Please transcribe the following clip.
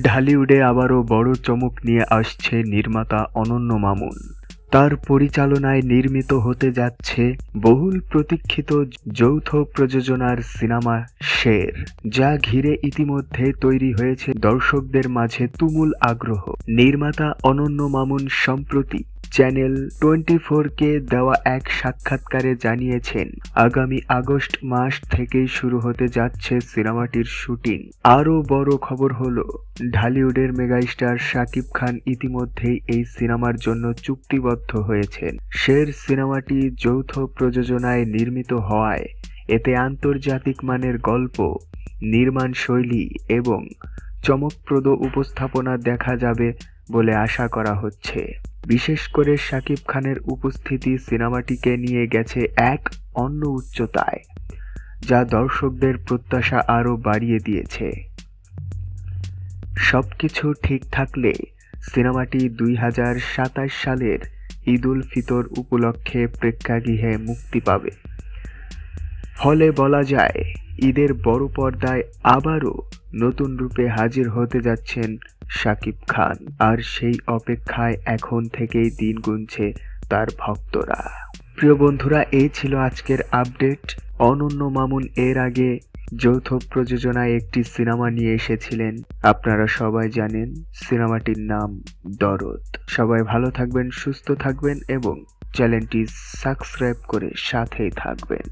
ঢালিউডে আবারও বড় চমক নিয়ে আসছে নির্মাতা অনন্য মামুন। তার পরিচালনায় নির্মিত হতে যাচ্ছে বহুল প্রতীক্ষিত যৌথ প্রযোজনার সিনেমা শের, যা ঘিরে ইতিমধ্যে তৈরি হয়েছে দর্শকদের মাঝে তুমুল আগ্রহ। নির্মাতা অনন্য মামুন সম্প্রতি চ্যানেল 24-কে দেওয়া এক সাক্ষাৎকারে জানিয়েছেন, আগামী আগস্ট মাস থেকেই শুরু হতে যাচ্ছে সিনেমাটির শুটিং। আরও বড় খবর হলো, ঢালিউডের মেগাস্টার শাকিব খান ইতিমধ্যেই এই সিনেমার জন্য চুক্তিবদ্ধ হয়েছেন। শের সিনেমাটি যৌথ প্রযোজনায় নির্মিত হওয়ায় এতে আন্তর্জাতিক মানের গল্প, নির্মাণ শৈলী এবং চমকপ্রদ উপস্থাপনা দেখা যাবে বলে আশা করা হচ্ছে। বিশেষ করে শাকিব খানের উপস্থিতি সিনেমাটিকে নিয়ে গেছে এক অন্য উচ্চতায়, যা দর্শকদের প্রত্যাশা আরও বাড়িয়ে দিয়েছে। সবকিছু ঠিক থাকলে সিনেমাটি 2027 সালের ঈদ-উল ফিতর উপলক্ষে প্রেক্ষাগৃহে মুক্তি পাবে। ফলে বলা যায়, ঈদের বড় পর্দায় আবারও নতুন রূপে হাজির হতে যাচ্ছেন শাকিব খান, আর সেই অপেক্ষায় এখন থেকেই দিন গুনছে তার ভক্তরা। প্রিয় বন্ধুরা, এই ছিল আজকের আপডেট। অনন্য মামুন এর আগে যৌথ প্রযোজনায় একটি সিনেমা নিয়ে এসেছিলেন, আপনারা সবাই জানেন। সিনেমাটির নাম দরদ। সবাই ভালো থাকবেন, সুস্থ থাকবেন এবং চ্যানেলটি সাবস্ক্রাইব করে সাথেই থাকবেন।